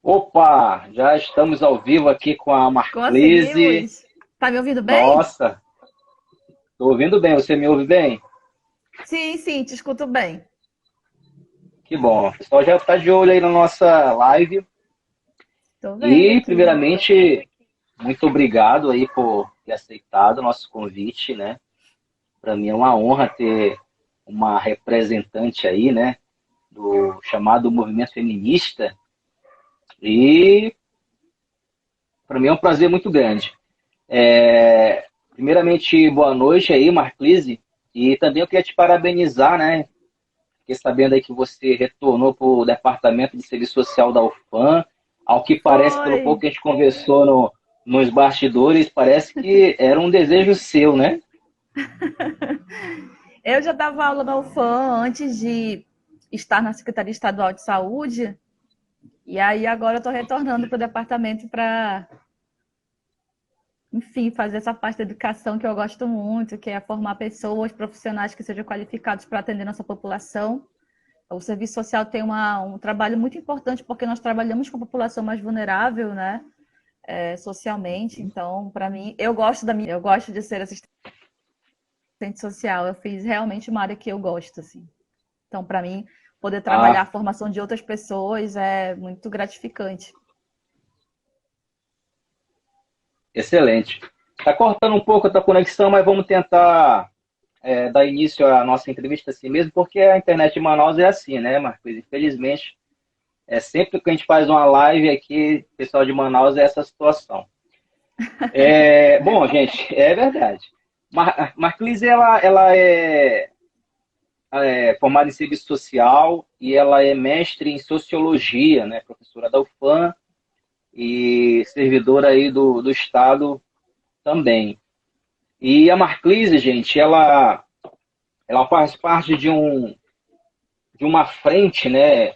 Opa, já estamos ao vivo aqui com a Marclise. Conseguimos? Tá me ouvindo bem? Nossa, estou ouvindo bem, você me ouve bem? Sim, sim, te escuto bem. Que bom. O pessoal já está de olho aí na nossa live. Tô vendo E, aqui. primeiramente, muito obrigado aí por ter aceitado o nosso convite, né? Para mim é uma honra ter uma representante aí, né? Do chamado movimento feminista. E, para mim é um prazer muito grande. Primeiramente, boa noite aí, Marclise. E também eu queria te parabenizar, né? Fiquei sabendo aí que você retornou para o Departamento de Serviço Social da UFAM. Ao que parece, pelo pouco Foi. que a gente conversou nos bastidores, parece que era um desejo seu, né? Eu já dava aula na UFAM antes de estar na Secretaria Estadual de Saúde, e aí agora eu tô retornando para o departamento para, enfim, fazer essa parte da educação que eu gosto muito, que é formar pessoas, profissionais que sejam qualificados para atender nossa população. O serviço social tem um trabalho muito importante porque nós trabalhamos com a população mais vulnerável, né? Socialmente. Então, para mim, eu gosto de ser assistente social. Eu fiz realmente uma área que eu gosto, assim. Então, para mim, poder trabalhar a Ah, formação de outras pessoas é muito gratificante. excelente. Está cortando um pouco a tua conexão, mas vamos tentar dar início à nossa entrevista assim mesmo, porque a internet de Manaus é assim, né, Marcos? Infelizmente, sempre que a gente faz uma live aqui, pessoal de Manaus, é essa situação. Bom, gente, é verdade. Marclise, ela é formada em serviço social e ela é mestre em sociologia, né? Professora da UFAM e servidora aí do Estado também. E a Marclise, gente, ela faz parte de uma frente, né?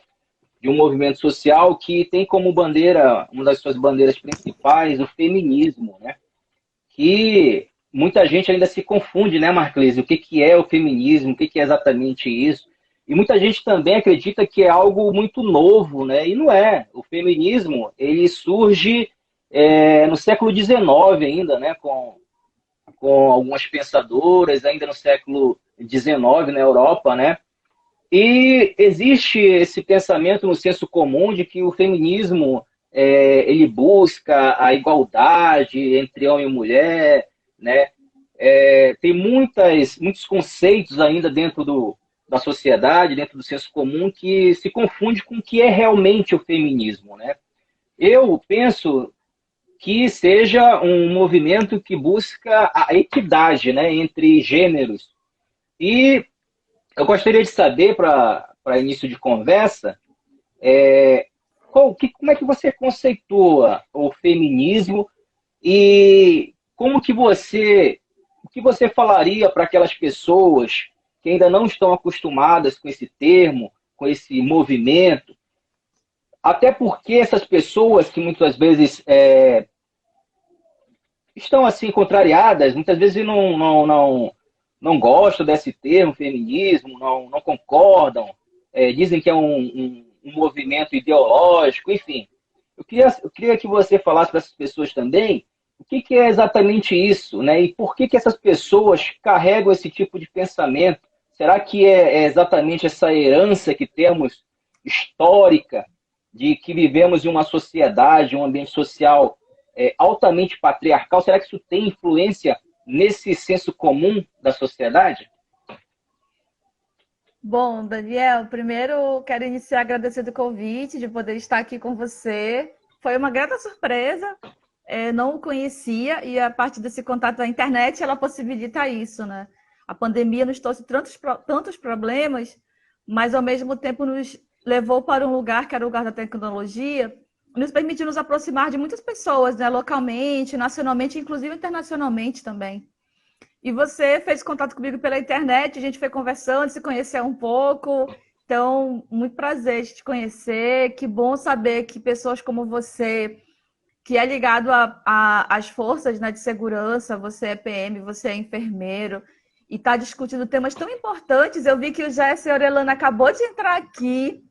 De um movimento social que tem como bandeira, uma das suas bandeiras principais, o feminismo, né? Que muita gente ainda se confunde, né, Marclise? O que, que é o feminismo, o que, que é exatamente isso. E muita gente também acredita que é algo muito novo, né? E não é. O feminismo, ele surge no século XIX ainda, né? Com algumas pensadoras, ainda no século XIX na Europa, né? E existe esse pensamento no senso comum de que o feminismo ele busca a igualdade entre homem e mulher, né? Tem muitos conceitos ainda da sociedade, dentro do senso comum, que se confunde com o que é realmente o feminismo, né? Eu penso que seja um movimento que busca a equidade, né, entre gêneros. E eu gostaria de saber, para início de conversa, como é que você conceitua o feminismo e o que você falaria para aquelas pessoas que ainda não estão acostumadas com esse termo, com esse movimento, até porque essas pessoas que muitas vezes estão assim contrariadas, muitas vezes não gostam desse termo feminismo, não concordam, dizem que é um movimento ideológico, enfim. Eu queria que você falasse para essas pessoas também o que, que é exatamente isso, né? E por que, que essas pessoas carregam esse tipo de pensamento? Será que é exatamente essa herança que temos histórica de que vivemos em uma sociedade, um ambiente social altamente patriarcal? Será que isso tem influência nesse senso comum da sociedade? Bom, Daniel, primeiro quero iniciar agradecendo o convite de poder estar aqui com você. Foi uma grata surpresa, não o conhecia e a partir desse contato da internet ela possibilita isso, né? A pandemia nos trouxe tantos problemas, mas ao mesmo tempo nos levou para um lugar que era o lugar da tecnologia, nos permitiu nos aproximar de muitas pessoas, né? Localmente, nacionalmente, inclusive internacionalmente também. E você fez contato comigo pela internet, a gente foi conversando, se conhecer um pouco. Então, muito prazer de te conhecer. Que bom saber que pessoas como você, que é ligado às forças, né, de segurança, você é PM, você é enfermeiro, e está discutindo temas tão importantes. Eu vi que o Jesse Orelana acabou de entrar aqui.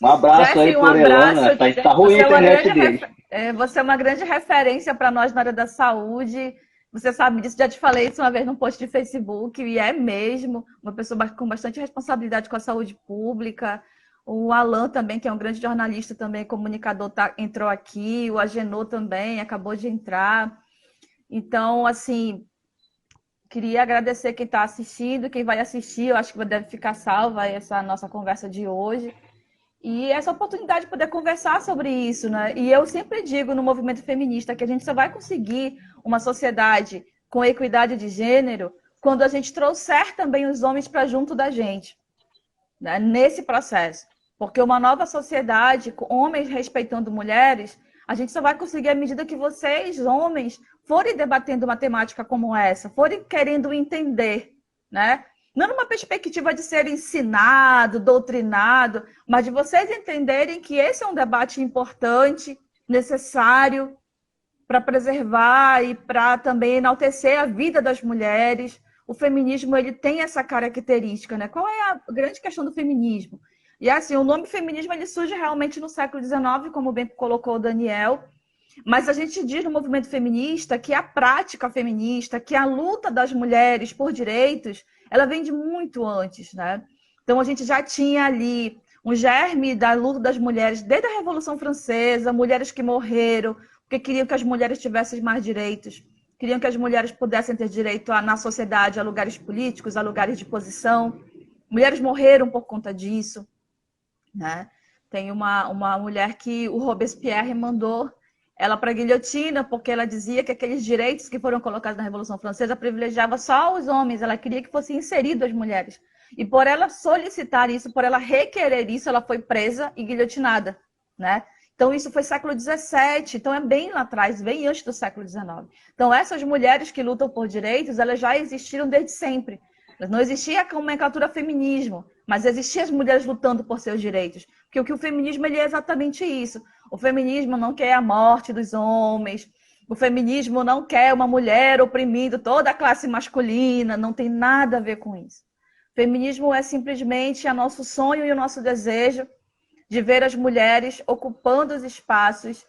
Um abraço aí Jeff, um por Elana. abraço. Tá ruim a internet dele. Você é uma grande referência para nós na área da saúde. Você sabe disso, já te falei isso uma vez num post de Facebook, e é mesmo uma pessoa com bastante responsabilidade com a saúde pública. O Alan também, que é um grande jornalista também, comunicador, entrou aqui. O Agenor também acabou de entrar. Então, assim, queria agradecer quem está assistindo, quem vai assistir. Eu acho que deve ficar salva essa nossa conversa de hoje. E essa oportunidade de poder conversar sobre isso, né? E eu sempre digo no movimento feminista que a gente só vai conseguir uma sociedade com equidade de gênero quando a gente trouxer também os homens para junto da gente, né? Nesse processo. Porque uma nova sociedade, com homens respeitando mulheres, a gente só vai conseguir à medida que vocês, homens, forem debatendo uma temática como essa, forem querendo entender, né? Não numa perspectiva de ser ensinado, doutrinado, mas de vocês entenderem que esse é um debate importante, necessário para preservar e para também enaltecer a vida das mulheres. O feminismo ele tem essa característica, né? Qual é a grande questão do feminismo? E assim, o nome feminismo ele surge realmente no século XIX, como bem colocou o Daniel, mas a gente diz no movimento feminista que a prática feminista, que a luta das mulheres por direitos, ela vem de muito antes, né? Então a gente já tinha ali um germe da luta das mulheres desde a Revolução Francesa, mulheres que morreram porque queriam que as mulheres tivessem mais direitos, queriam que as mulheres pudessem ter direito na sociedade a lugares políticos, a lugares de posição. Mulheres morreram por conta disso, né? Tem uma mulher que o Robespierre mandou ela para a guilhotina, porque ela dizia que aqueles direitos que foram colocados na Revolução Francesa privilegiava só os homens, ela queria que fossem inseridas as mulheres. E por ela solicitar isso, por ela requerer isso, ela foi presa e guilhotinada, né? Então isso foi século XVII, então é bem lá atrás, bem antes do século XIX. Então essas mulheres que lutam por direitos, elas já existiram desde sempre. Não existia a nomenclatura feminismo, mas existiam as mulheres lutando por seus direitos. Porque o feminismo ele é exatamente isso. O feminismo não quer a morte dos homens. O feminismo não quer uma mulher oprimindo toda a classe masculina. Não tem nada a ver com isso. O feminismo é simplesmente o nosso sonho e o nosso desejo de ver as mulheres ocupando os espaços,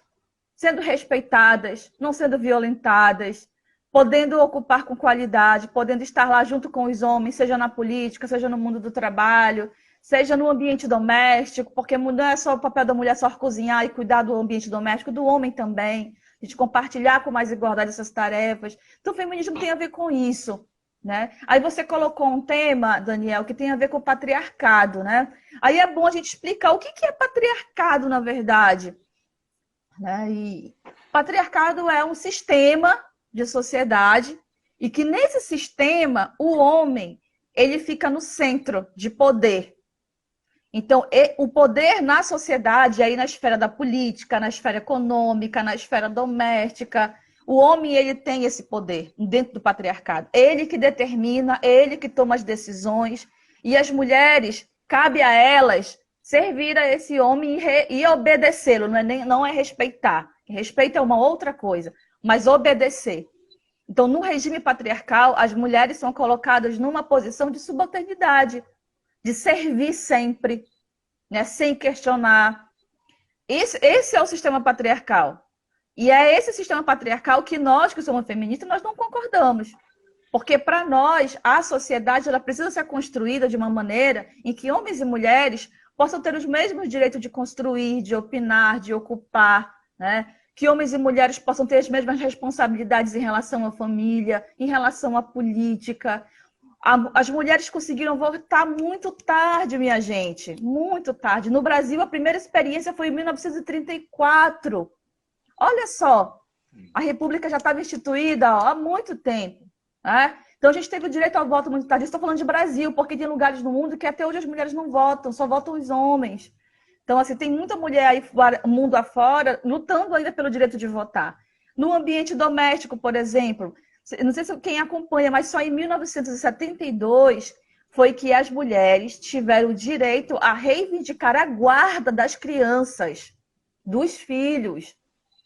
sendo respeitadas, não sendo violentadas, podendo ocupar com qualidade, podendo estar lá junto com os homens, seja na política, seja no mundo do trabalho, seja no ambiente doméstico, porque não é só o papel da mulher só cozinhar e cuidar do ambiente doméstico, do homem também, a gente compartilhar com mais igualdade essas tarefas. Então, o feminismo tem a ver com isso, né? Aí você colocou um tema, Daniel, que tem a ver com o patriarcado, né? Aí é bom a gente explicar o que é patriarcado, na verdade, né? E patriarcado é um sistema de sociedade e que nesse sistema o homem ele fica no centro de poder. Então, o poder na sociedade, aí na esfera da política, na esfera econômica, na esfera doméstica, o homem ele tem esse poder dentro do patriarcado. Ele que determina, ele que toma as decisões, e as mulheres, cabe a elas servir a esse homem e obedecê-lo, não é respeitar. Respeito é uma outra coisa, mas obedecer. Então, no regime patriarcal, as mulheres são colocadas numa posição de subalternidade, de servir sempre, né, sem questionar. Esse é o sistema patriarcal. E é esse sistema patriarcal que nós, que somos feministas, nós não concordamos. Porque, para nós, a sociedade ela precisa ser construída de uma maneira em que homens e mulheres possam ter os mesmos direitos de construir, de opinar, de ocupar, né? Que homens e mulheres possam ter as mesmas responsabilidades em relação à família, em relação à política. As mulheres conseguiram votar muito tarde, minha gente, muito tarde. No Brasil, a primeira experiência foi em 1934. Olha só, a República já estava instituída há muito tempo, né? Então, a gente teve o direito ao voto muito tarde. Estou falando de Brasil, porque tem lugares no mundo que até hoje as mulheres não votam, só votam os homens. Então, assim, tem muita mulher aí, mundo afora, lutando ainda pelo direito de votar. No ambiente doméstico, por exemplo, não sei se quem acompanha, mas só em 1972 foi que as mulheres tiveram o direito a reivindicar a guarda das crianças, dos filhos.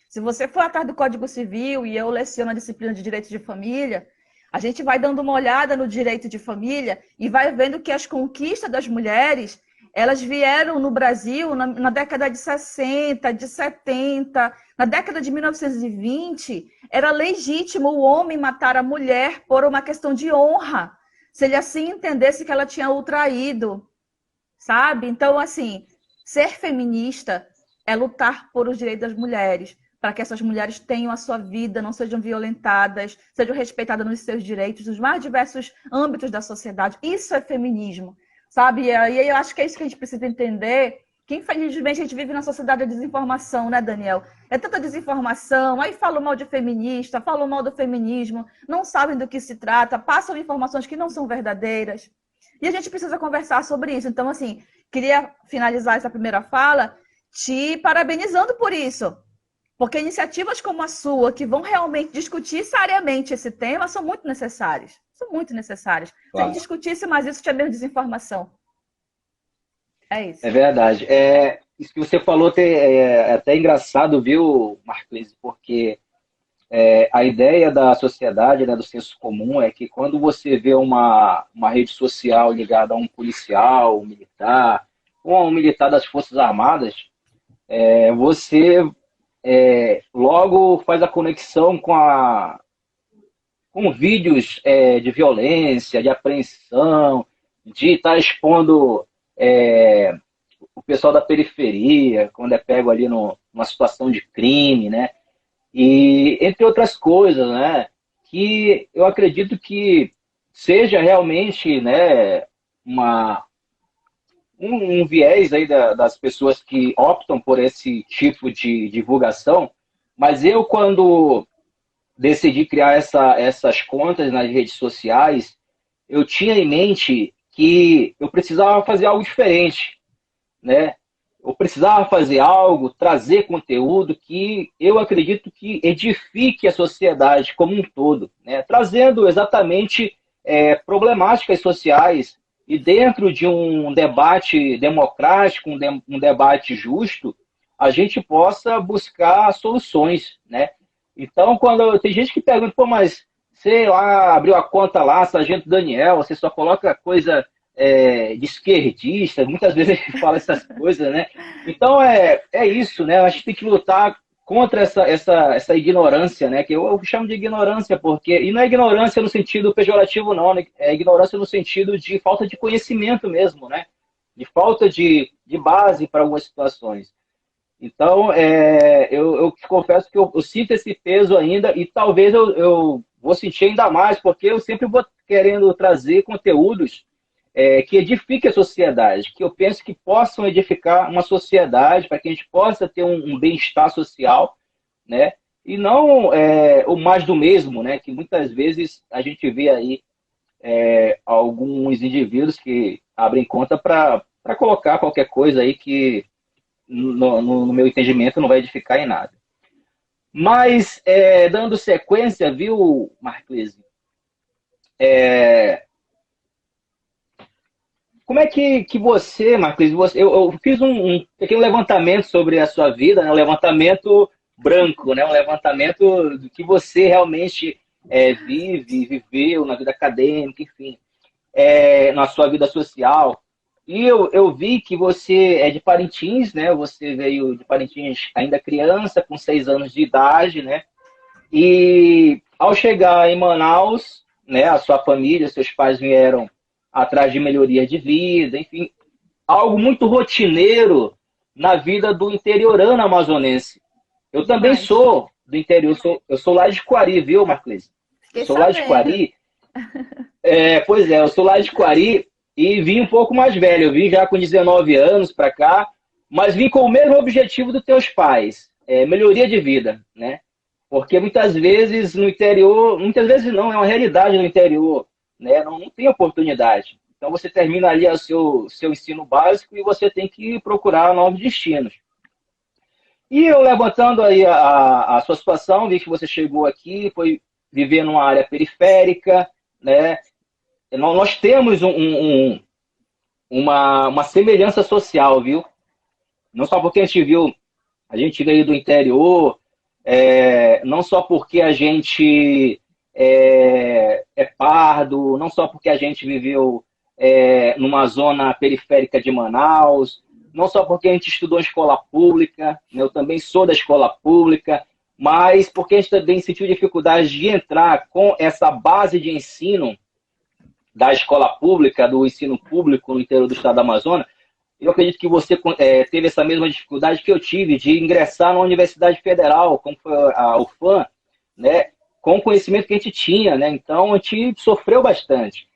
Se você for atrás do Código Civil, e eu leciono a disciplina de Direito de Família, a gente vai dando uma olhada no direito de família e vai vendo que as conquistas das mulheres, elas vieram no Brasil na década de 60, de 70, na década de 1920, era legítimo o homem matar a mulher por uma questão de honra, se ele assim entendesse que ela tinha o traído, sabe? Então, assim, ser feminista é lutar por os direitos das mulheres, para que essas mulheres tenham a sua vida, não sejam violentadas, sejam respeitadas nos seus direitos, nos mais diversos âmbitos da sociedade. Isso é feminismo, sabe? E aí eu acho que é isso que a gente precisa entender, que infelizmente a gente vive na sociedade da desinformação, né, Daniel? É tanta desinformação, aí falam mal de feminista, falam mal do feminismo, não sabem do que se trata, passam informações que não são verdadeiras. E a gente precisa conversar sobre isso. Então, assim, queria finalizar essa primeira fala te parabenizando por isso. Porque iniciativas como a sua, que vão realmente discutir seriamente esse tema, são muito necessárias. São muito necessárias. Claro. Se a gente discutisse mais isso, tinha menos desinformação. É isso. É verdade. Isso que você falou é até engraçado, viu, Marclise? Porque a ideia da sociedade, né, do senso comum, é que quando você vê uma rede social ligada a um policial, um militar, ou a um militar das Forças Armadas, você logo faz a conexão com vídeos de violência, de apreensão, de estar expondo o pessoal da periferia, quando é pego ali numa situação de crime, né? E entre outras coisas, né? Que eu acredito que seja realmente, né, um viés aí das pessoas que optam por esse tipo de divulgação, mas eu, quando decidi criar essas contas nas redes sociais, eu tinha em mente que eu precisava fazer algo diferente, né? Eu precisava fazer algo, trazer conteúdo que eu acredito que edifique a sociedade como um todo, né? Trazendo exatamente problemáticas sociais e dentro de um debate democrático, um debate justo, a gente possa buscar soluções, né? Então, quando tem gente que pergunta, pô, mas você lá abriu a conta lá, Sargento Daniel, você só coloca coisa de esquerdista, muitas vezes ele fala essas coisas, né? Então, é isso, né? A gente tem que lutar contra essa ignorância, né? Que eu chamo de ignorância, porque... E não é ignorância no sentido pejorativo, não, né? É ignorância no sentido de falta de conhecimento mesmo, né? De falta de base para algumas situações. Então, eu confesso que eu sinto esse peso ainda e talvez eu vou sentir ainda mais, porque eu sempre vou querendo trazer conteúdos que edifiquem a sociedade, que eu penso que possam edificar uma sociedade, para que a gente possa ter um bem-estar social, né? E não o mais do mesmo, né? Que muitas vezes a gente vê aí alguns indivíduos que abrem conta para colocar qualquer coisa aí que, no meu entendimento, não vai edificar em nada. Mas, dando sequência, viu, Marclise? Como é que você, Marcos, eu fiz um pequeno levantamento sobre a sua vida, né? Um levantamento branco, né? Um levantamento do que você realmente viveu na vida acadêmica, enfim, na sua vida social. E eu vi que você é de Parintins, né? Você veio de Parintins ainda criança, com 6 anos de idade, né? E ao chegar em Manaus, né? A sua família, seus pais vieram atrás de melhoria de vida, enfim, algo muito rotineiro na vida do interiorano amazonense. Eu também sou do interior, eu sou lá de Quari, viu, Marclise? Eu sou lá de Quari. Pois é, eu sou lá de Quari e vim um pouco mais velho. Eu vim já com 19 anos para cá, mas vim com o mesmo objetivo dos teus pais, melhoria de vida, né? Porque muitas vezes no interior, muitas vezes não, é uma realidade no interior, né? Não tem oportunidade. Então você termina ali o seu ensino básico e você tem que procurar novos destinos. E eu levantando aí a sua situação, vi que você chegou aqui, foi viver numa área periférica, né? Nós temos uma semelhança social, viu? Não só porque a gente veio do interior, não só porque a gente é pardo, não só porque a gente viveu numa zona periférica de Manaus, não só porque a gente estudou em escola pública, né, eu também sou da escola pública, mas porque a gente também sentiu dificuldade de entrar com essa base de ensino da escola pública, do ensino público no interior do estado do Amazonas. Eu acredito que você teve essa mesma dificuldade que eu tive de ingressar na Universidade Federal, como foi a UFAM, né, com o conhecimento que a gente tinha, né? Então a gente sofreu bastante.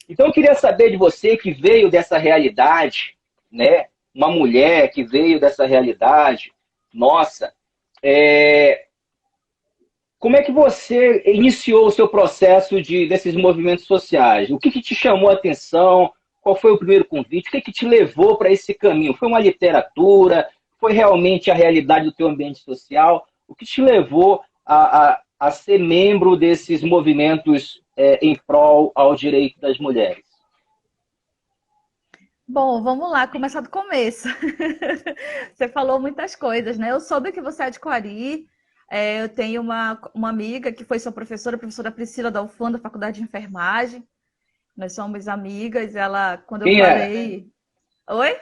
Então eu queria saber de você que veio dessa realidade, né? Uma mulher que veio dessa realidade, nossa, como é que você iniciou o seu processo desses movimentos sociais? O que, que te chamou a atenção? Qual foi o primeiro convite? O que, que te levou para esse caminho? Foi uma literatura? Foi realmente a realidade do teu ambiente social? O que te levou a ser membro desses movimentos em prol ao direito das mulheres? Bom, vamos lá, começar do começo. Você falou muitas coisas, né? Eu soube que você é de Coari. Eu tenho uma amiga que foi sua professora, a professora Priscila da UFAM, da Faculdade de Enfermagem. Nós somos amigas. Ela, quando eu Quem é? falei. Oi?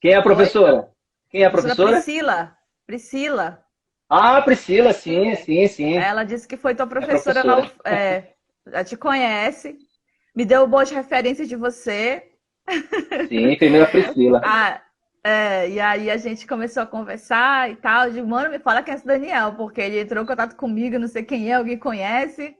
Quem é a Oi? professora? Quem é a Professora professora? Priscila. Priscila. Ah, Priscila, sim, sim, sim. Ela disse que foi tua É professora na professora. UF... já te conhece. Me deu boas referências de você. Sim, enfermeira Priscila. Ah, e aí a gente começou a conversar e tal. Eu digo, mano, me fala quem é esse Daniel, porque ele entrou em contato comigo, não sei quem é, alguém conhece.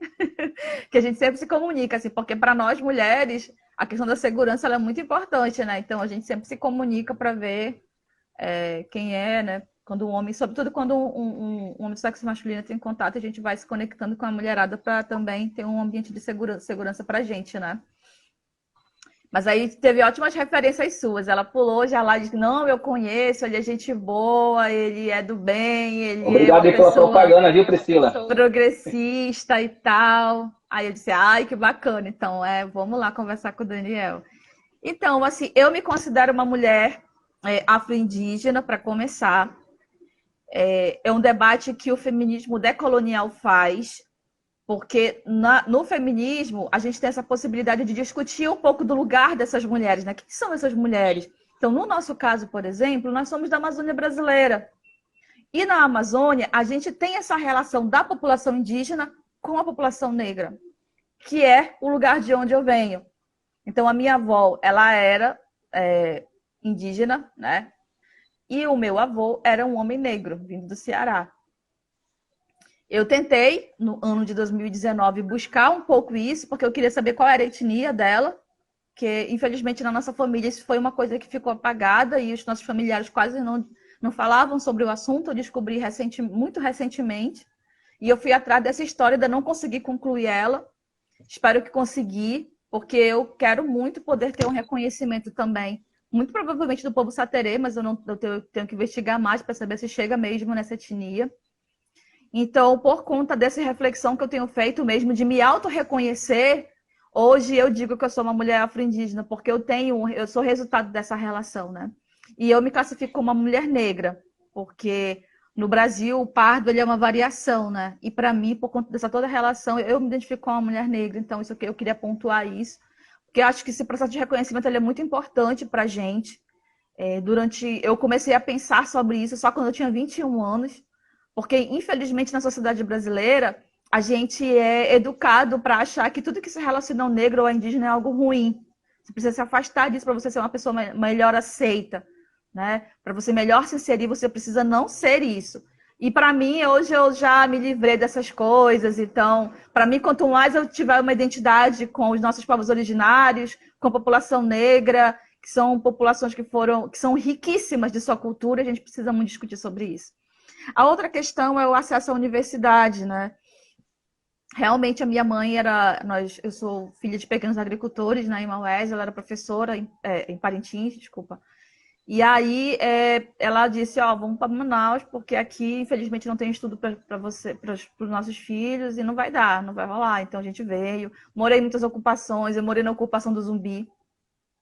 Que a gente sempre se comunica, assim, porque para nós mulheres a questão da segurança ela é muito importante, né? Então a gente sempre se comunica para ver quem é, né? Quando um homem, sobretudo quando um homem do sexo masculino tem contato, a gente vai se conectando com a mulherada para também ter um ambiente de segurança para a gente, né? Mas aí teve ótimas referências suas. Ela pulou já lá e disse, não, eu conheço, ele é gente boa, ele é do bem, ele é uma Obrigado aí pela pessoa propaganda, viu, Priscila? progressista e tal. Aí eu disse, ai, que bacana. Então, vamos lá conversar com o Daniel. Então, assim, eu me considero uma mulher afro-indígena, para começar. É um debate que o feminismo decolonial faz, porque no feminismo a gente tem essa possibilidade de discutir um pouco do lugar dessas mulheres, né? O que são essas mulheres? Então, no nosso caso, por exemplo, nós somos da Amazônia brasileira. E na Amazônia, a gente tem essa relação da população indígena com a população negra, que é o lugar de onde eu venho. Então, a minha avó, ela era indígena, né? E o meu avô era um homem negro, vindo do Ceará. Eu tentei, no ano de 2019, buscar um pouco isso, porque eu queria saber qual era a etnia dela, que, infelizmente, na nossa família isso foi uma coisa que ficou apagada e os nossos familiares quase não falavam sobre o assunto. Eu descobri muito recentemente. E eu fui atrás dessa história, ainda não consegui concluir ela. Espero que consegui, porque eu quero muito poder ter um reconhecimento também. Muito provavelmente do povo saterê, mas eu tenho que investigar mais para saber se chega mesmo nessa etnia. Então, por conta dessa reflexão que eu tenho feito mesmo, de me auto-reconhecer, hoje eu digo que eu sou uma mulher afro-indígena, porque eu sou resultado dessa relação, né? E eu me classifico como uma mulher negra, porque no Brasil o pardo ele é uma variação, né? E para mim, por conta dessa toda relação, eu me identifico como uma mulher negra. Então, isso eu queria pontuar isso, porque eu acho que esse processo de reconhecimento ele é muito importante para a gente. Eu comecei a pensar sobre isso só quando eu tinha 21 anos, porque, infelizmente, na sociedade brasileira, a gente é educado para achar que tudo que se relaciona ao negro ou ao indígena é algo ruim. Você precisa se afastar disso para você ser uma pessoa melhor aceita, né? Para você melhor se inserir, você precisa não ser isso. E para mim, hoje eu já me livrei dessas coisas. Então, para mim, quanto mais eu tiver uma identidade com os nossos povos originários, com a população negra, que são populações que são riquíssimas de sua cultura, a gente precisa muito discutir sobre isso. A outra questão é o acesso à universidade, né? Realmente a minha mãe eu sou filha de pequenos agricultores, né, em Maués, ela era professora em Parintins, desculpa. E aí ela disse, vamos para Manaus, porque aqui, infelizmente, não tem estudo para os nossos filhos e não vai dar, não vai rolar. Então a gente veio, morei em muitas ocupações, eu morei na ocupação do Zumbi,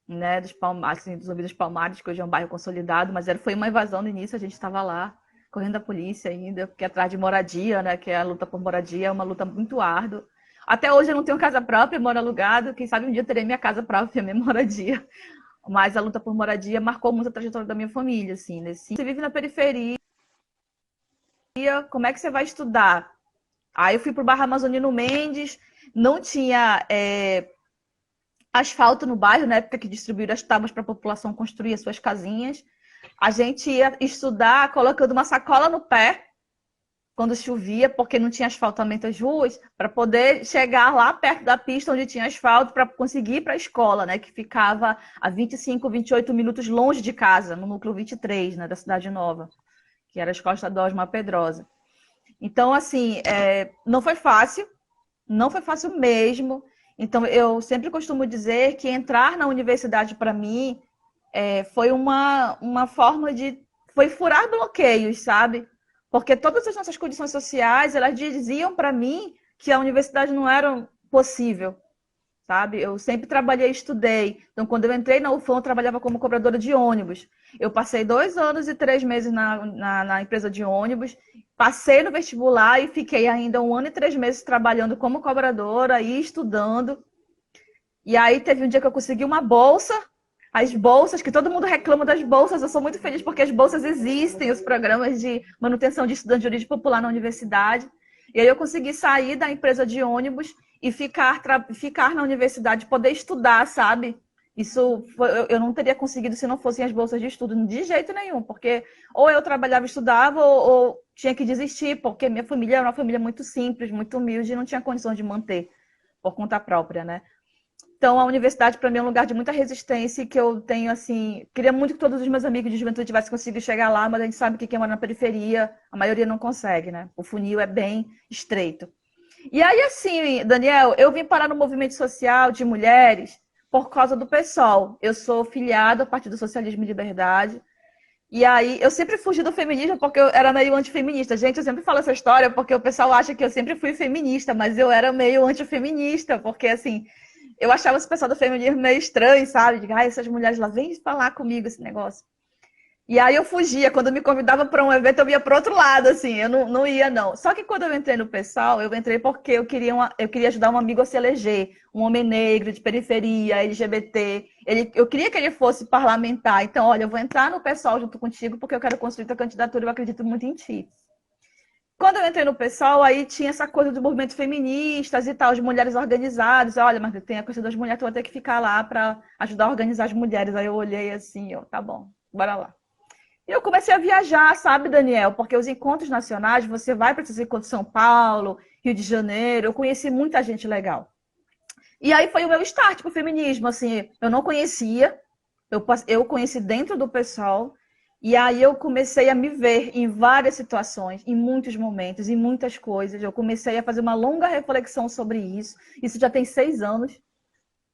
né, dos Palmares, assim, do Zumbi dos Palmares, que hoje é um bairro consolidado, mas foi uma invasão no início, a gente estava lá, correndo da polícia ainda, porque atrás de moradia, né, que é a luta por moradia, é uma luta muito árdua. Até hoje eu não tenho casa própria, moro alugado. Quem sabe um dia eu terei minha casa própria, minha moradia. Mas a luta por moradia marcou muito a trajetória da minha família, assim. Você vive na periferia, como é que você vai estudar? Aí eu fui pro bairro Amazonino Mendes, não tinha asfalto no bairro, na época que distribuíram as tábuas para a população construir as suas casinhas. A gente ia estudar colocando uma sacola no pé, quando chovia, porque não tinha asfaltamento as ruas, para poder chegar lá perto da pista onde tinha asfalto, para conseguir ir para a escola, né, que ficava a 25, 28 minutos longe de casa, no núcleo 23, né, da Cidade Nova, que era a Escola Estadual Osmar Pedrosa. Então, assim, não foi fácil, não foi fácil mesmo. Então, eu sempre costumo dizer que entrar na universidade, para mim, foi uma forma de... Foi furar bloqueios, sabe? Porque todas as nossas condições sociais, elas diziam para mim que a universidade não era possível, sabe? Eu sempre trabalhei e estudei. Então, quando eu entrei na UFAM, eu trabalhava como cobradora de ônibus. Eu passei 2 anos e 3 meses na empresa de ônibus, passei no vestibular e fiquei ainda 1 ano e 3 meses trabalhando como cobradora e estudando. E aí teve um dia que eu consegui uma bolsa. As bolsas, que todo mundo reclama das bolsas, eu sou muito feliz porque as bolsas existem, os programas de manutenção de estudante de origem popular na universidade. E aí eu consegui sair da empresa de ônibus e ficar na universidade, poder estudar, sabe? Isso eu não teria conseguido se não fossem as bolsas de estudo, de jeito nenhum, porque ou eu trabalhava e estudava ou tinha que desistir, porque minha família era uma família muito simples, muito humilde e não tinha condições de manter por conta própria, né? Então, a universidade, para mim, é um lugar de muita resistência e que eu tenho, assim... Queria muito que todos os meus amigos de juventude tivessem conseguido chegar lá, mas a gente sabe que quem mora na periferia, a maioria não consegue, né? O funil é bem estreito. E aí, assim, Daniel, eu vim parar no movimento social de mulheres por causa do PSOL. Eu sou filiada ao Partido Socialismo e Liberdade. E aí, eu sempre fugi do feminismo porque eu era meio antifeminista. Gente, eu sempre falo essa história porque o pessoal acha que eu sempre fui feminista, mas eu era meio antifeminista, porque, assim... Eu achava esse pessoal do feminismo meio estranho, sabe? De, essas mulheres lá, vem falar comigo esse negócio. E aí eu fugia. Quando me convidava para um evento, eu ia para outro lado, assim. Eu não ia, não. Só que quando eu entrei no PSOL, eu entrei porque eu queria ajudar um amigo a se eleger. Um homem negro, de periferia, LGBT. Eu queria que ele fosse parlamentar. Então, olha, eu vou entrar no PSOL junto contigo porque eu quero construir tua candidatura e eu acredito muito em ti. Quando eu entrei no PSOL, aí tinha essa coisa do movimento feministas e tal, as mulheres organizadas. Olha, mas tem a coisa das mulheres, tu vai ter que ficar lá para ajudar a organizar as mulheres. Aí eu olhei assim, tá bom, bora lá. E eu comecei a viajar, sabe, Daniel? Porque os encontros nacionais, você vai para esses encontros em São Paulo, Rio de Janeiro, eu conheci muita gente legal. E aí foi o meu start pro feminismo, assim, eu não conhecia, eu conheci dentro do PSOL, e aí eu comecei a me ver em várias situações, em muitos momentos, em muitas coisas. Eu comecei a fazer uma longa reflexão sobre isso. Isso já tem 6 anos.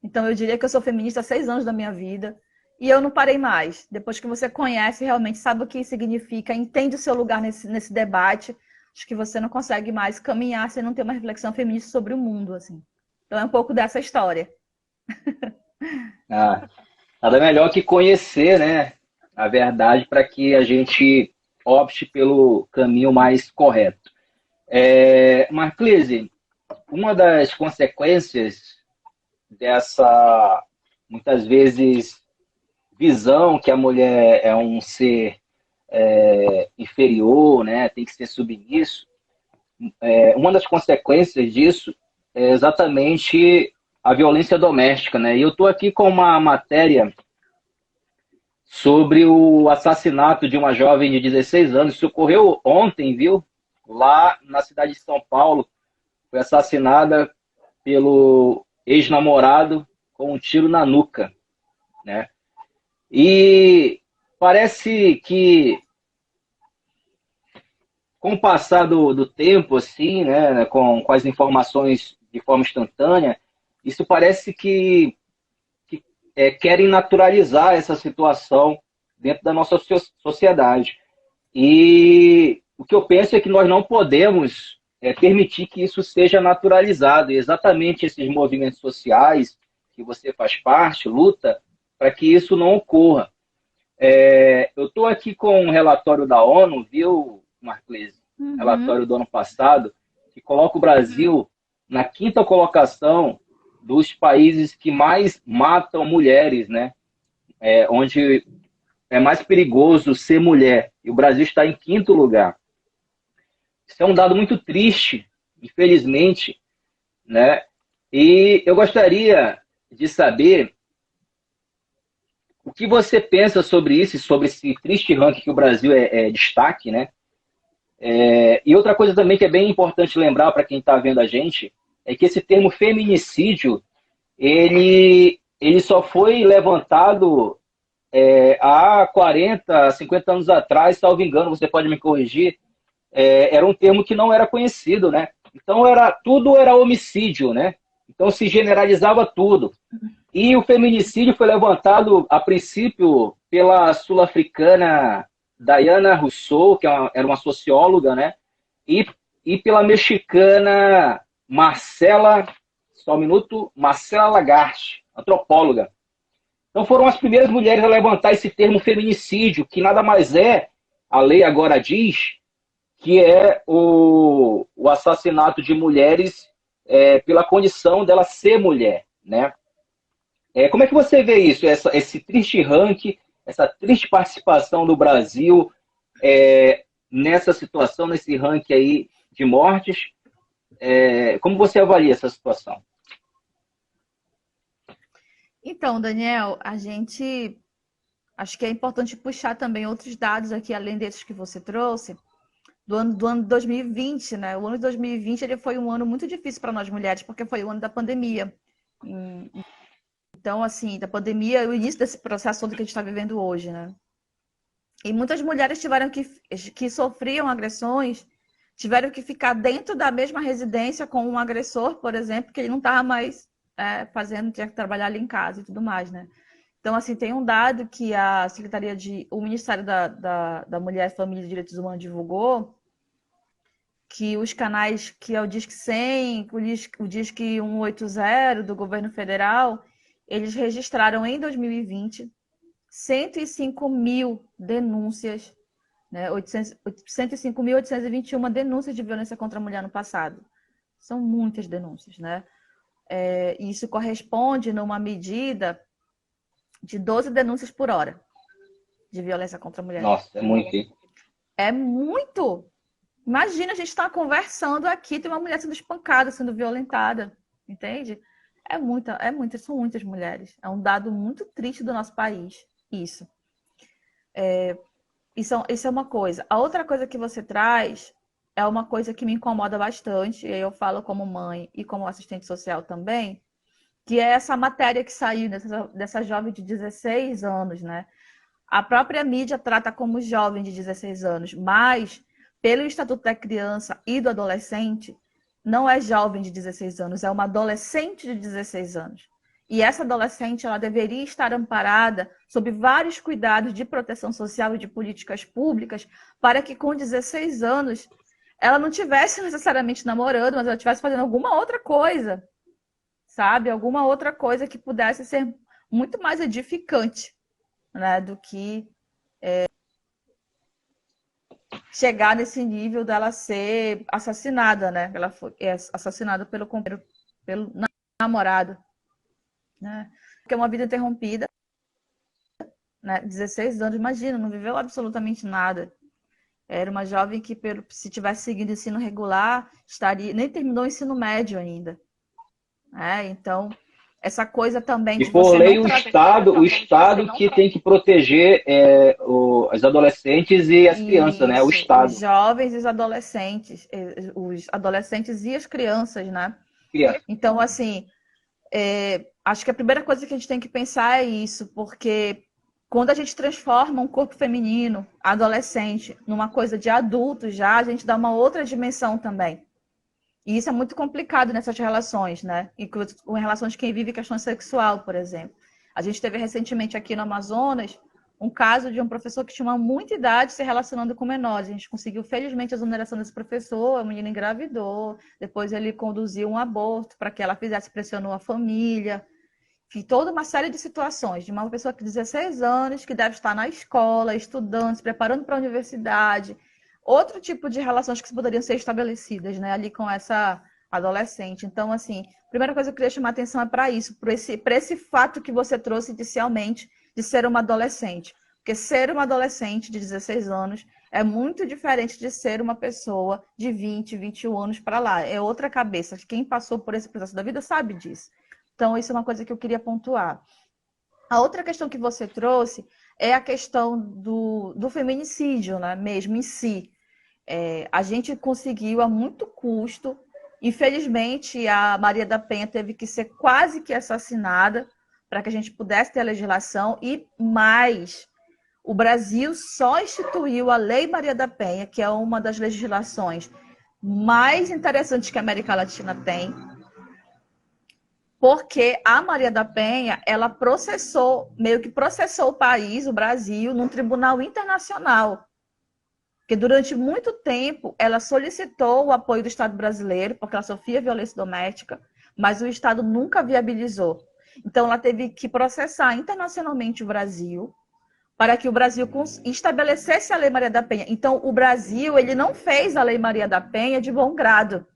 Então eu diria que eu sou feminista há 6 anos da minha vida. E eu não parei mais. Depois que você conhece, realmente sabe o que significa, entende o seu lugar nesse debate, acho que você não consegue mais caminhar sem não ter uma reflexão feminista sobre o mundo, assim. Então é um pouco dessa história. Ah, nada melhor que conhecer, né, a verdade para que a gente opte pelo caminho mais correto. Marclise, uma das consequências dessa, muitas vezes, visão que a mulher é um ser inferior, né, tem que ser submisso, uma das consequências disso é exatamente a violência doméstica, né? E eu estou aqui com uma matéria sobre o assassinato de uma jovem de 16 anos. Isso ocorreu ontem, viu? Lá na cidade de São Paulo. Foi assassinada pelo ex-namorado com um tiro na nuca, né? E parece que, com o passar do tempo, assim, né, com as informações de forma instantânea, isso parece que querem naturalizar essa situação dentro da nossa sociedade. E o que eu penso é que nós não podemos permitir que isso seja naturalizado. E exatamente esses movimentos sociais que você faz parte, luta, para que isso não ocorra. Eu estou aqui com um relatório da ONU, viu, Marclese? Relatório do ano passado, que coloca o Brasil na quinta colocação dos países que mais matam mulheres, né? Onde é mais perigoso ser mulher. E o Brasil está em quinto lugar. Isso é um dado muito triste, infelizmente, né? E eu gostaria de saber o que você pensa sobre isso, sobre esse triste ranking que o Brasil é destaque, né? E outra coisa também que é bem importante lembrar para quem está vendo a gente é que esse termo feminicídio, ele só foi levantado há 40, 50 anos atrás, salvo engano, você pode me corrigir, era um termo que não era conhecido, né? Então tudo era homicídio, né? Então se generalizava tudo. E o feminicídio foi levantado, a princípio, pela sul-africana Diana Rousseau, que era uma socióloga, né? E pela mexicana Marcela, só um minuto, Marcela Lagarde, antropóloga. Então foram as primeiras mulheres a levantar esse termo feminicídio, que nada mais a lei agora diz, que é o assassinato de mulheres pela condição dela ser mulher, né? Como é que você vê isso, esse triste ranking, essa triste participação do Brasil nessa situação, nesse ranking aí de mortes? Como você avalia essa situação? Então, Daniel, acho que é importante puxar também outros dados aqui, além desses que você trouxe, do ano de 2020, né? O ano de 2020 ele foi um ano muito difícil para nós mulheres, porque foi o ano da pandemia. Então, assim, da pandemia, o início desse processo todo que a gente está vivendo hoje, né? E muitas mulheres que sofriam agressões, tiveram que ficar dentro da mesma residência com um agressor, por exemplo, que ele não estava mais tinha que trabalhar ali em casa e tudo mais, né? Então, assim, tem um dado que o Ministério da Mulher, Família e Direitos Humanos divulgou, que os canais, que é o Disque 100, o Disque 180 do governo federal, eles registraram em 2020 105 mil denúncias, né? 105.821 denúncias de violência contra a mulher no passado. São muitas denúncias, né? Isso corresponde numa medida de 12 denúncias por hora de violência contra a mulher. Nossa, é muito, hein? É muito! Imagina, a gente estar conversando aqui, tem uma mulher sendo espancada, sendo violentada, entende? São muitas mulheres. É um dado muito triste do nosso país, isso. Isso é uma coisa. A outra coisa que você traz é uma coisa que me incomoda bastante, e eu falo como mãe e como assistente social também, que é essa matéria que saiu dessa jovem de 16 anos, né? A própria mídia trata como jovem de 16 anos, mas pelo Estatuto da Criança e do Adolescente, não é jovem de 16 anos, é uma adolescente de 16 anos. E essa adolescente, ela deveria estar amparada sob vários cuidados de proteção social e de políticas públicas para que com 16 anos ela não estivesse necessariamente namorando, mas ela estivesse fazendo alguma outra coisa, sabe? Alguma outra coisa que pudesse ser muito mais edificante, né, do que chegar nesse nível dela ser assassinada, né? Ela foi assassinada pelo companheiro, pelo namorado, né? Porque é uma vida interrompida, né? 16 anos, imagina, não viveu absolutamente nada. Era uma jovem que, se tivesse seguido ensino regular, nem terminou o ensino médio ainda. Então, essa coisa também de E por você lei, não o Estado que tem que proteger as adolescentes e as crianças, né? O Isso, Estado. os jovens e os adolescentes e as crianças, né? Criança. Então, assim, acho que a primeira coisa que a gente tem que pensar é isso, porque quando a gente transforma um corpo feminino, adolescente, numa coisa de adulto já, a gente dá uma outra dimensão também. E isso é muito complicado nessas relações, né? Em relações de quem vive questão sexual, por exemplo. A gente teve recentemente aqui no Amazonas um caso de um professor que tinha muita idade se relacionando com menores. A gente conseguiu, felizmente, a exoneração desse professor, a menina engravidou, depois ele conduziu um aborto para que ela fizesse, pressionou a família. E toda uma série de situações de uma pessoa de 16 anos que deve estar na escola, estudando, se preparando para a universidade. Outro tipo de relações que poderiam ser estabelecidas, né, ali com essa adolescente. Então, assim, a primeira coisa que eu queria chamar a atenção é para isso, para esse fato que você trouxe inicialmente de ser uma adolescente. Porque ser uma adolescente de 16 anos é muito diferente de ser uma pessoa de 20, 21 anos para lá. É outra cabeça. Quem passou por esse processo da vida sabe disso. Então, isso é uma coisa que eu queria pontuar. A outra questão que você trouxe é a questão do feminicídio, né, mesmo em si. A gente conseguiu a muito custo. Infelizmente, a Maria da Penha teve que ser quase que assassinada para que a gente pudesse ter a legislação. E mais, o Brasil só instituiu a Lei Maria da Penha, que é uma das legislações mais interessantes que a América Latina tem, porque a Maria da Penha, ela meio que processou o país, o Brasil, num tribunal internacional. Porque durante muito tempo ela solicitou o apoio do Estado brasileiro, porque ela sofria violência doméstica, mas o Estado nunca viabilizou. Então ela teve que processar internacionalmente o Brasil, para que o Brasil estabelecesse a Lei Maria da Penha. Então o Brasil, ele não fez a Lei Maria da Penha de bom grado.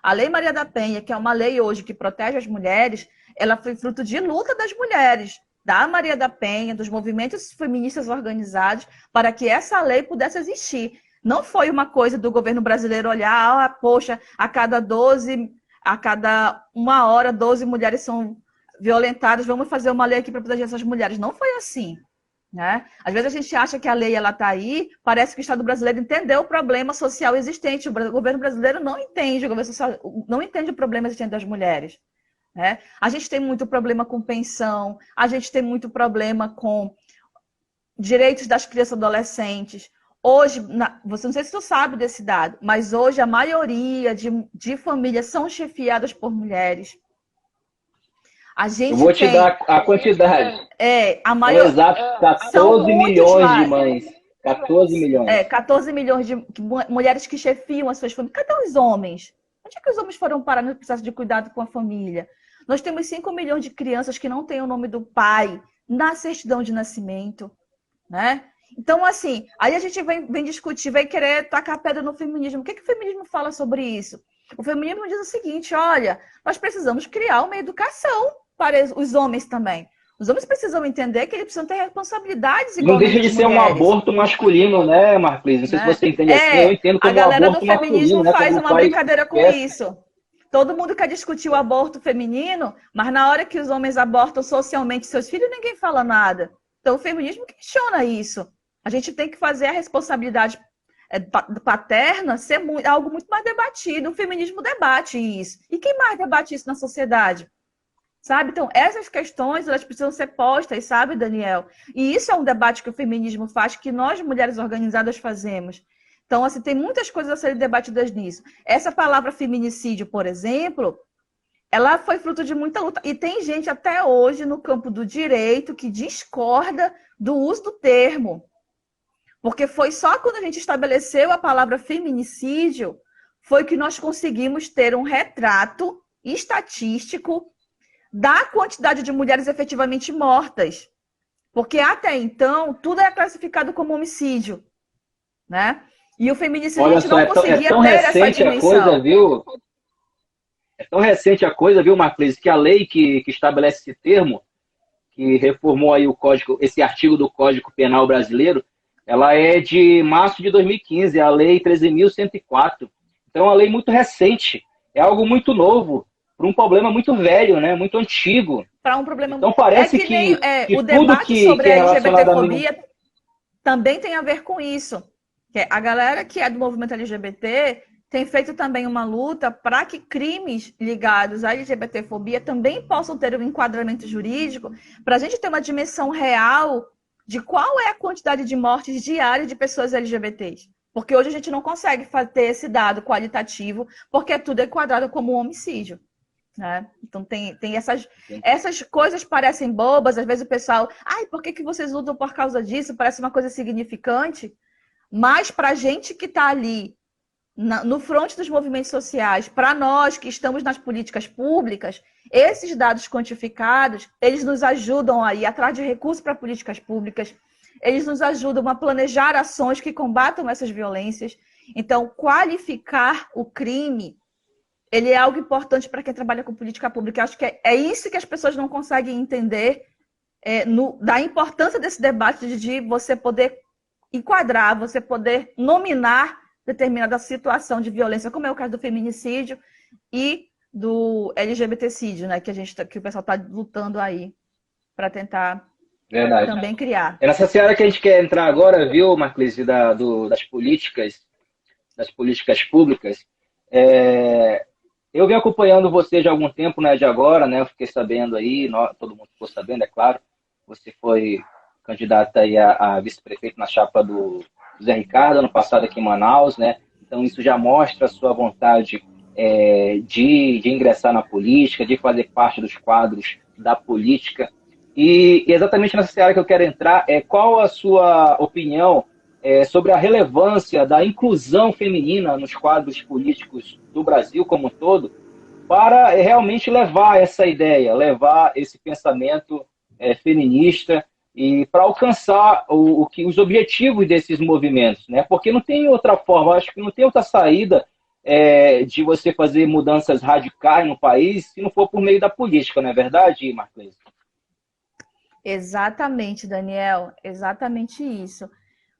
A Lei Maria da Penha, que é uma lei hoje que protege as mulheres, ela foi fruto de luta das mulheres, da Maria da Penha, dos movimentos feministas organizados, para que essa lei pudesse existir. Não foi uma coisa do governo brasileiro olhar, poxa, a cada 1 hora, 12 mulheres são violentadas, vamos fazer uma lei aqui para proteger essas mulheres. Não foi assim. Né? Às vezes a gente acha que a lei está aí, parece que o Estado brasileiro entendeu o problema social existente. O governo brasileiro não entende, o governo social não entende o problema existente das mulheres. Né? A gente tem muito problema com pensão, a gente tem muito problema com direitos das crianças e adolescentes. Hoje, você não sei se tu sabe desse dado, mas hoje a maioria de famílias são chefiadas por mulheres. Eu vou te dar a quantidade. A maior... exato, 14 milhões de mães. 14 milhões. 14 milhões de mulheres que chefiam as suas famílias. Cadê os homens? Onde é que os homens foram parar no processo de cuidado com a família? Nós temos 5 milhões de crianças que não têm o nome do pai na certidão de nascimento, né? Então, assim, aí a gente vem discutir, vai querer tacar pedra no feminismo. O que o feminismo fala sobre isso? O feminismo diz o seguinte, olha, nós precisamos criar uma educação para os homens também. Os homens precisam entender que eles precisam ter responsabilidades iguais. Não deixa de ser um aborto masculino, né, Marclis? Não sei se você entende assim, eu entendo como um aborto masculino. A galera do feminismo faz uma brincadeira com isso. Todo mundo quer discutir o aborto feminino, mas na hora que os homens abortam socialmente seus filhos, ninguém fala nada. Então o feminismo questiona isso. A gente tem que fazer a responsabilidade paterna ser algo muito mais debatido. O feminismo debate isso. E quem mais debate isso na sociedade? Sabe? Então, essas questões, elas precisam ser postas, sabe, Daniel? E isso é um debate que o feminismo faz, que nós, mulheres organizadas, fazemos. Então, assim, tem muitas coisas a serem debatidas nisso. Essa palavra feminicídio, por exemplo, ela foi fruto de muita luta. E tem gente até hoje no campo do direito que discorda do uso do termo. Porque foi só quando a gente estabeleceu a palavra feminicídio, foi que nós conseguimos ter um retrato estatístico da quantidade de mulheres efetivamente mortas. Porque até então, tudo é classificado como homicídio. Né? E o feminicídio a gente não conseguia ter essa dimensão. Coisa, viu? É tão recente a coisa, viu, Marclis, que a lei que estabelece esse termo, que reformou aí o código, esse artigo do Código Penal brasileiro, ela é de março de 2015, a Lei 13.104. Então é uma lei muito recente, é algo muito novo, para um problema muito velho, né? Muito antigo. Para um problema. Então parece que o debate sobre a LGBTfobia também tem a ver com isso. A galera que é do movimento LGBT tem feito também uma luta para que crimes ligados à LGBTfobia também possam ter um enquadramento jurídico, para a gente ter uma dimensão real de qual é a quantidade de mortes diárias de pessoas LGBTs. Porque hoje a gente não consegue ter esse dado qualitativo, porque tudo é enquadrado como um homicídio. Né? Então tem essas coisas parecem bobas, às vezes o pessoal, por que vocês lutam por causa disso? Parece uma coisa significante, mas para a gente que está ali no fronte dos movimentos sociais, para nós que estamos nas políticas públicas, esses dados quantificados, eles nos ajudam a ir atrás de recursos para políticas públicas, eles nos ajudam a planejar ações que combatam essas violências. Então, qualificar o crime ele é algo importante para quem trabalha com política pública. Eu acho que é isso que as pessoas não conseguem entender, da importância desse debate de você poder enquadrar, você poder nominar determinada situação de violência, como é o caso do feminicídio e do LGBTcídio, né, que o pessoal está lutando aí para tentar Verdade. também criar. É nessa seara que a gente quer entrar agora, viu, Marclise, das políticas públicas. Eu venho acompanhando você já há algum tempo, né, de agora, né, eu fiquei sabendo aí, todo mundo ficou sabendo, é claro, você foi candidata aí a vice-prefeito na chapa do Zé Ricardo, ano passado aqui em Manaus, né, então isso já mostra a sua vontade de ingressar na política, de fazer parte dos quadros da política, e exatamente nessa área que eu quero entrar, qual a sua opinião sobre a relevância da inclusão feminina nos quadros políticos do Brasil como um todo, para realmente levar essa ideia, levar esse pensamento feminista e para alcançar os objetivos desses movimentos, né? Porque não tem outra forma, acho que não tem outra saída de você fazer mudanças radicais no país se não for por meio da política, não é verdade, Marclese? Exatamente, Daniel, exatamente isso.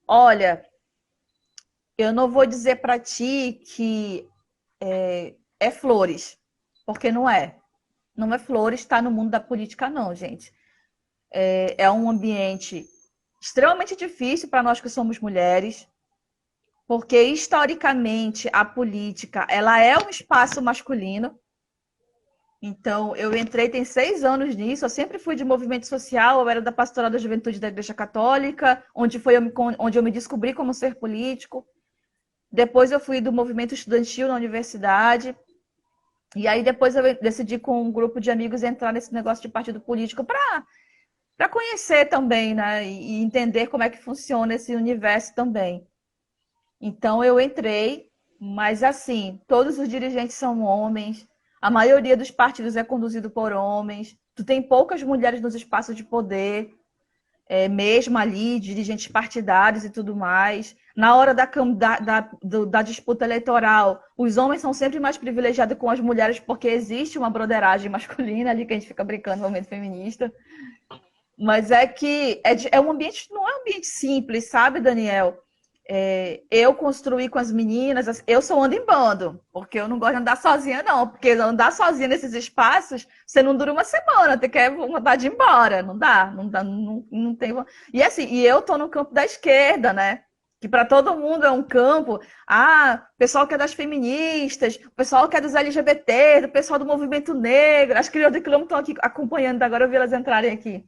Olha, eu não vou dizer para ti que é flores, porque não é. Não é flores estar no mundo da política, não, gente. É um ambiente extremamente difícil para nós que somos mulheres, porque historicamente a política ela é um espaço masculino. Então, eu entrei, tem 6 anos nisso, eu sempre fui de movimento social, eu era da Pastoral da Juventude da Igreja Católica, onde eu me descobri como ser político. Depois eu fui do movimento estudantil na universidade, e aí depois eu decidi com um grupo de amigos entrar nesse negócio de partido político para conhecer também, né, e entender como é que funciona esse universo também. Então eu entrei, mas assim, todos os dirigentes são homens, a maioria dos partidos é conduzido por homens, tu tem poucas mulheres nos espaços de poder, mesmo ali, dirigentes partidários e tudo mais. Na hora da disputa eleitoral, os homens são sempre mais privilegiados com as mulheres porque existe uma broderagem masculina ali, que a gente fica brincando no momento feminista. Mas é que um ambiente, não é um ambiente simples, sabe, Daniel? Eu construí com as meninas, eu só ando em bando, porque eu não gosto de andar sozinha, não. Porque andar sozinha nesses espaços, você não dura uma semana, você quer vontade de ir embora. Não dá, não tem. E assim, eu tô no campo da esquerda, né? Que para todo mundo é um campo. O pessoal que é das feministas, o pessoal que é dos LGBT, do pessoal do movimento negro. As crianças do quilômetro estão aqui acompanhando, agora eu vi elas entrarem aqui.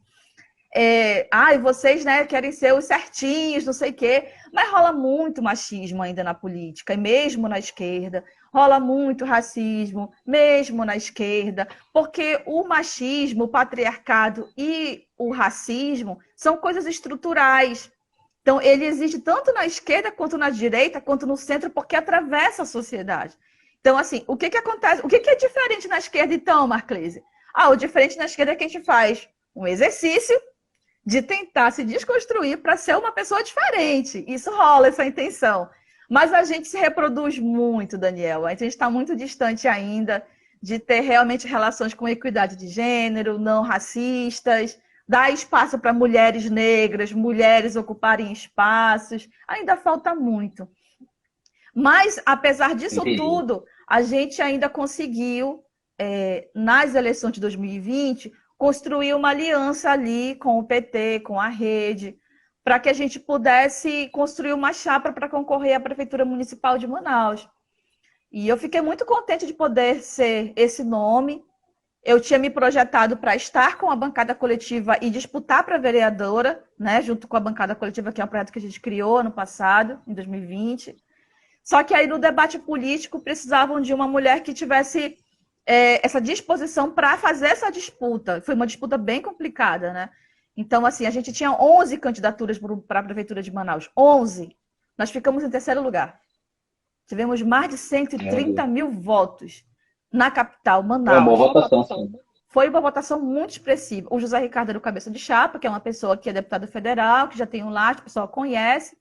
E vocês, né, querem ser os certinhos, não sei o quê. Mas rola muito machismo ainda na política, e mesmo na esquerda. Rola muito racismo, mesmo na esquerda. Porque o machismo, o patriarcado e o racismo são coisas estruturais. Então, ele existe tanto na esquerda, quanto na direita, quanto no centro, porque atravessa a sociedade. Então, assim, o que acontece? O que é diferente na esquerda, então, Marclese? O diferente na esquerda é que a gente faz um exercício de tentar se desconstruir para ser uma pessoa diferente. Isso rola, essa intenção. Mas a gente se reproduz muito, Daniel. A gente está muito distante ainda de ter realmente relações com equidade de gênero, não racistas, dar espaço para mulheres negras, mulheres ocuparem espaços. Ainda falta muito. Mas, apesar disso tudo, a gente ainda conseguiu, nas eleições de 2020, construir uma aliança ali com o PT, com a Rede, para que a gente pudesse construir uma chapa para concorrer à Prefeitura Municipal de Manaus. E eu fiquei muito contente de poder ser esse nome. Eu tinha me projetado para estar com a bancada coletiva e disputar para vereadora, né, junto com a bancada coletiva, que é um projeto que a gente criou ano passado, em 2020. Só que aí no debate político precisavam de uma mulher que tivesse essa disposição para fazer essa disputa. Foi uma disputa bem complicada, né? Então, assim, a gente tinha 11 candidaturas para a Prefeitura de Manaus. 11. Nós ficamos em terceiro lugar. Tivemos mais de 130 mil votos na capital, Manaus. Foi uma boa votação, sim. Foi uma votação muito expressiva. O José Ricardo era o cabeça de chapa, que é uma pessoa que é deputado federal, que já tem um laço, o pessoal conhece.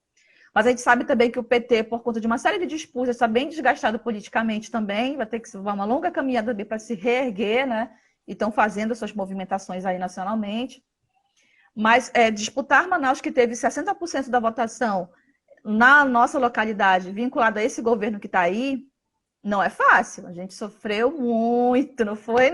Mas a gente sabe também que o PT, por conta de uma série de disputas, está bem desgastado politicamente também, vai ter que levar uma longa caminhada para se reerguer, né? E estão fazendo suas movimentações aí nacionalmente. Mas disputar Manaus, que teve 60% da votação na nossa localidade, vinculada a esse governo que está aí, não é fácil. A gente sofreu muito, não foi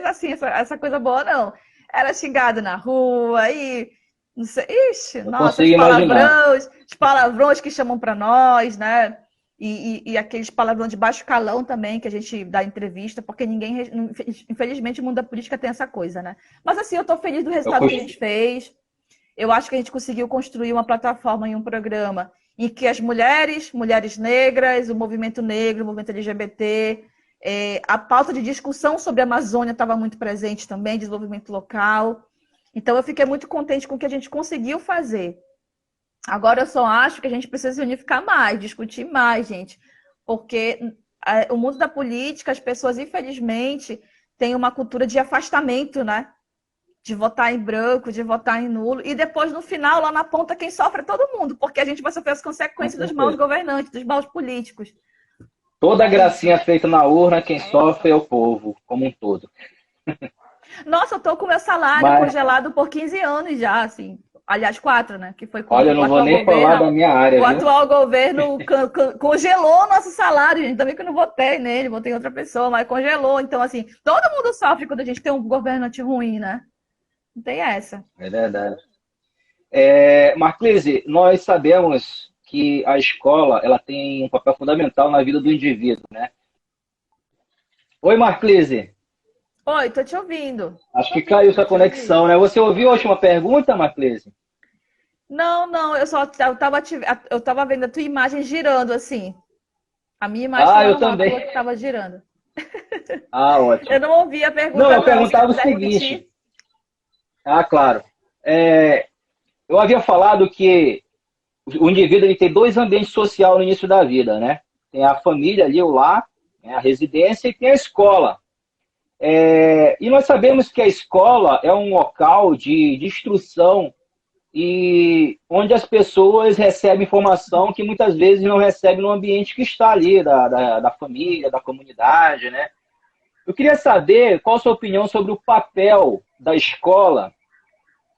assim, essa coisa boa, não. Era xingado na rua e não sei, ixi, nossa, os palavrões que chamam para nós, né? E aqueles palavrões de baixo calão também que a gente dá entrevista, porque ninguém, infelizmente, o mundo da política tem essa coisa, né? Mas assim, eu estou feliz do resultado que a gente fez. Eu acho que a gente conseguiu construir uma plataforma e um programa em que as mulheres negras, o movimento negro, o movimento LGBT, a pauta de discussão sobre a Amazônia estava muito presente também, desenvolvimento local. Então, eu fiquei muito contente com o que a gente conseguiu fazer. Agora, eu só acho que a gente precisa se unificar mais, discutir mais, gente. Porque o mundo da política, as pessoas, infelizmente, têm uma cultura de afastamento, né? De votar em branco, de votar em nulo. E depois, no final, lá na ponta, quem sofre é todo mundo. Porque a gente vai sofrer as consequências dos maus governantes, dos maus políticos. Toda gracinha feita na urna, quem sofre é o povo, como um todo. Nossa, eu tô com meu salário congelado por 15 anos já, assim. Aliás, 4, né? Que foi Olha, eu não vou nem falar da minha área, o atual governo congelou o nosso salário, gente. Também que eu não votei nele, votei em outra pessoa, mas congelou. Então, assim, todo mundo sofre quando a gente tem um governante ruim, né? Não tem essa. É verdade. Marclise, nós sabemos que a escola ela tem um papel fundamental na vida do indivíduo, né? Oi, Marclise. Oi, tô te ouvindo. Acho que caiu sua conexão, né? Você ouviu a última pergunta, Marclise? Não, eu tava vendo a tua imagem girando assim. A minha imagem eu também. a tua que tava girando. Ótimo. Eu não ouvi a pergunta. Não, eu perguntava o seguinte. Repetir. Claro. Eu havia falado que o indivíduo ele tem 2 ambientes sociais no início da vida, né? Tem a família ali, o lar, né? A residência, e tem a escola. E nós sabemos que a escola é um local de instrução e onde as pessoas recebem informação que muitas vezes não recebem no ambiente que está ali, da família, da comunidade, né? Eu queria saber qual a sua opinião sobre o papel da escola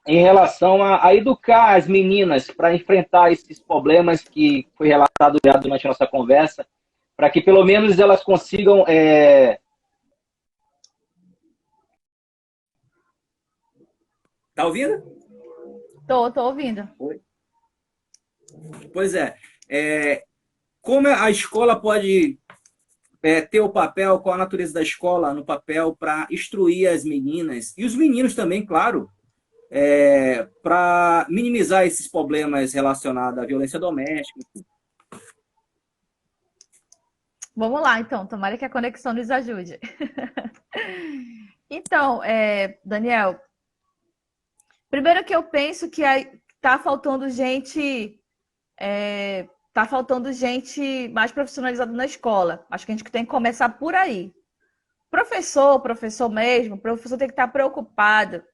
em relação a educar as meninas para enfrentar esses problemas que foi relatado já durante a nossa conversa, para que pelo menos elas consigam... Tá ouvindo? Tô ouvindo. Oi. Pois como a escola pode ter o papel, qual a natureza da escola no papel para instruir as meninas, e os meninos também, claro, para minimizar esses problemas relacionados à violência doméstica. Vamos lá, então. Tomara que a conexão nos ajude. Então, Daniel, primeiro que eu penso que tá faltando gente mais profissionalizada na escola. Acho que a gente tem que começar por aí. Professor mesmo, professor tem que estar preocupado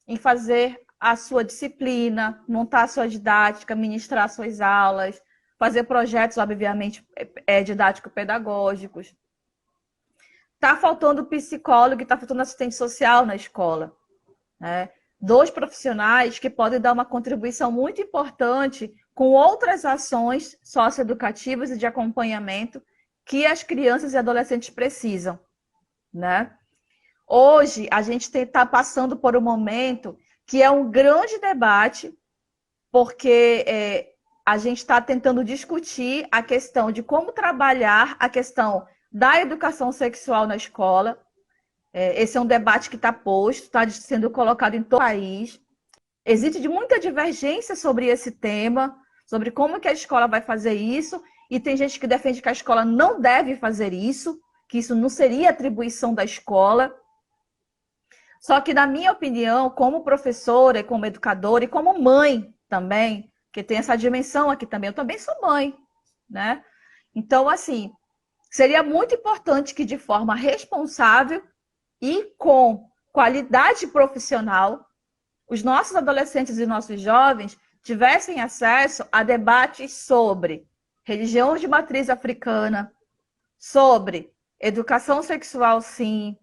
em fazer a sua disciplina, montar a sua didática, ministrar suas aulas, fazer projetos, obviamente, didático-pedagógicos. Está faltando psicólogo, está faltando assistente social na escola, né? 2 profissionais que podem dar uma contribuição muito importante com outras ações socioeducativas e de acompanhamento que as crianças e adolescentes precisam, né? Hoje, a gente está passando por um momento que é um grande debate, porque a gente está tentando discutir a questão de como trabalhar a questão da educação sexual na escola. Esse é um debate que está posto, está sendo colocado em todo o país. Existe muita divergência sobre esse tema, sobre como que a escola vai fazer isso, e tem gente que defende que a escola não deve fazer isso, que isso não seria atribuição da escola. Só que, na minha opinião, como professora, como educadora e como mãe também, que tem essa dimensão aqui também, eu também sou mãe, né? Então, assim, seria muito importante que, de forma responsável e com qualidade profissional, os nossos adolescentes e nossos jovens tivessem acesso a debates sobre religião de matriz africana, sobre educação sexual, sim,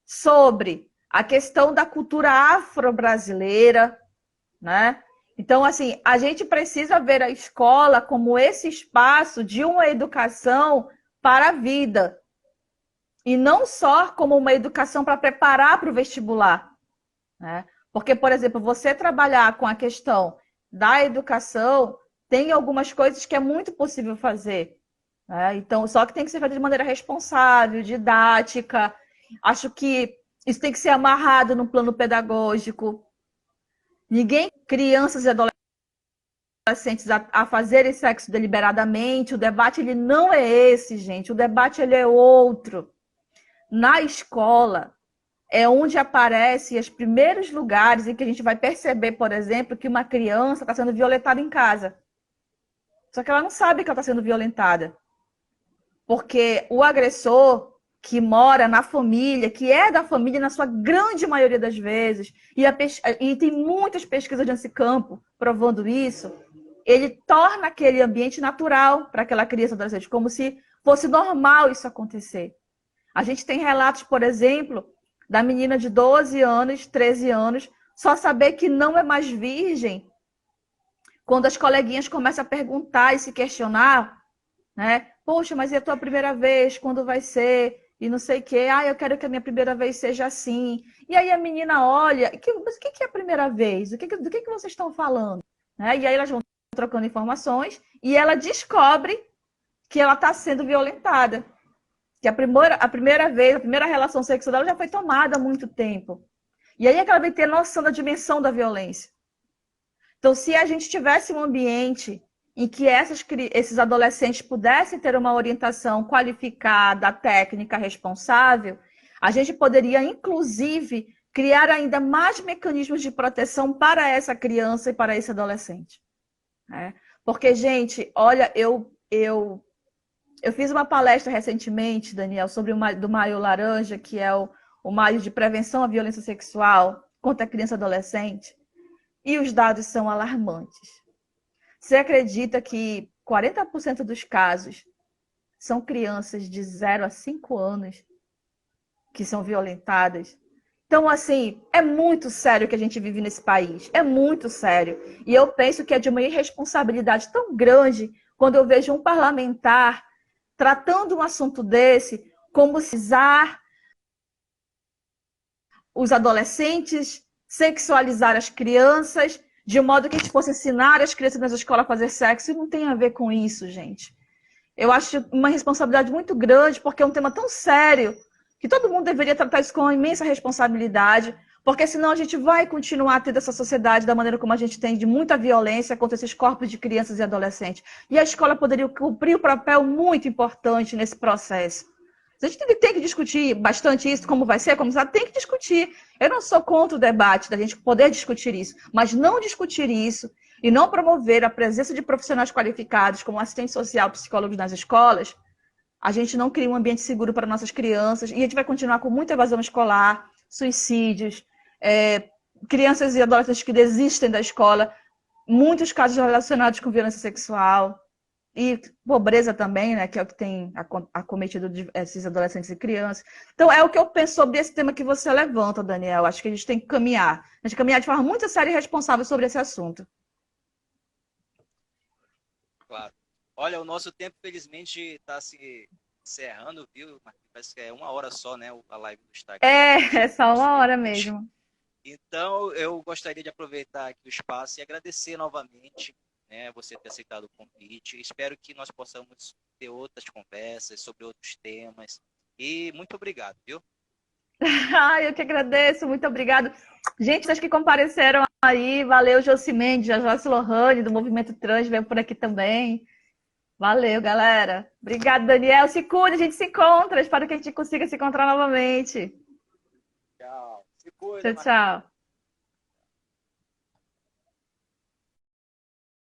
sobre a questão da cultura afro-brasileira, né? Então, assim, a gente precisa ver a escola como esse espaço de uma educação para a vida. E não só como uma educação para preparar para o vestibular, né? Porque, por exemplo, você trabalhar com a questão da educação, tem algumas coisas que é muito possível fazer, né? Então, só que tem que ser feito de maneira responsável, didática. Acho que isso tem que ser amarrado no plano pedagógico. Ninguém, crianças e adolescentes a fazerem sexo deliberadamente. O debate ele não é esse, gente. O debate ele é outro. Na escola é onde aparecem os primeiros lugares em que a gente vai perceber, por exemplo, que uma criança está sendo violentada em casa. Só que ela não sabe que ela está sendo violentada. Porque o agressor que mora na família, que é da família na sua grande maioria das vezes, e tem muitas pesquisas nesse campo provando isso, ele torna aquele ambiente natural para aquela criança adolescente, como se fosse normal isso acontecer. A gente tem relatos, por exemplo, da menina de 12 anos, 13 anos, só saber que não é mais virgem quando as coleguinhas começam a perguntar e se questionar, né? Poxa, mas e a tua primeira vez? Quando vai ser? E não sei o quê. Ah, eu quero que a minha primeira vez seja assim. E aí a menina olha, mas o que é a primeira vez? Do que vocês estão falando? Né? E aí elas vão trocando informações e ela descobre que ela está sendo violentada. Que a primeira vez, a primeira relação sexual dela já foi tomada há muito tempo. E aí é que ela vai ter noção da dimensão da violência. Então, se a gente tivesse um ambiente em que esses adolescentes pudessem ter uma orientação qualificada, técnica, responsável, a gente poderia, inclusive, criar ainda mais mecanismos de proteção para essa criança e para esse adolescente. Né? Porque, gente, olha, eu fiz uma palestra recentemente, Daniel, sobre do Maio Laranja, que é o Maio de Prevenção à Violência Sexual contra a Criança e Adolescente, e os dados são alarmantes. Você acredita que 40% dos casos são crianças de 0 a 5 anos que são violentadas? Então, assim, é muito sério o que a gente vive nesse país. É muito sério. E eu penso que é de uma irresponsabilidade tão grande quando eu vejo um parlamentar tratando um assunto desse como usar os adolescentes, sexualizar as crianças, de modo que a gente fosse ensinar as crianças nas escolas a fazer sexo, e não tem a ver com isso, gente. Eu acho uma responsabilidade muito grande, porque é um tema tão sério, que todo mundo deveria tratar isso com uma imensa responsabilidade, porque senão a gente vai continuar tendo essa sociedade da maneira como a gente tem, de muita violência contra esses corpos de crianças e adolescentes. E a escola poderia cumprir um papel muito importante nesse processo. A gente tem que discutir bastante isso, como vai ser, como sabe, tem que discutir. Eu não sou contra o debate da gente poder discutir isso, mas não discutir isso e não promover a presença de profissionais qualificados, como assistente social, psicólogos nas escolas, a gente não cria um ambiente seguro para nossas crianças e a gente vai continuar com muita evasão escolar, suicídios, crianças e adolescentes que desistem da escola, muitos casos relacionados com violência sexual. E pobreza também, né, que é o que tem acometido esses adolescentes e crianças. Então, é o que eu penso sobre esse tema que você levanta, Daniel. Acho que a gente tem que caminhar. A gente tem que caminhar de forma muito séria e responsável sobre esse assunto. Claro. Olha, o nosso tempo, felizmente, está se encerrando, viu? Parece que é 1 hora só, né, a live do Instagram. É só 1 hora mesmo. Então, eu gostaria de aproveitar aqui o espaço e agradecer novamente, né, você ter aceitado o convite. Espero que nós possamos ter outras conversas sobre outros temas. E muito obrigado, viu? Eu que agradeço, muito obrigado. Gente, das que compareceram aí, valeu, Josimendes, a Joyce Lohane, do Movimento Trans, veio por aqui também. Valeu, galera. Obrigado, Daniel. Se cuide, a gente se encontra. Espero que a gente consiga se encontrar novamente. Tchau. Se cuida, Tchau, tchau.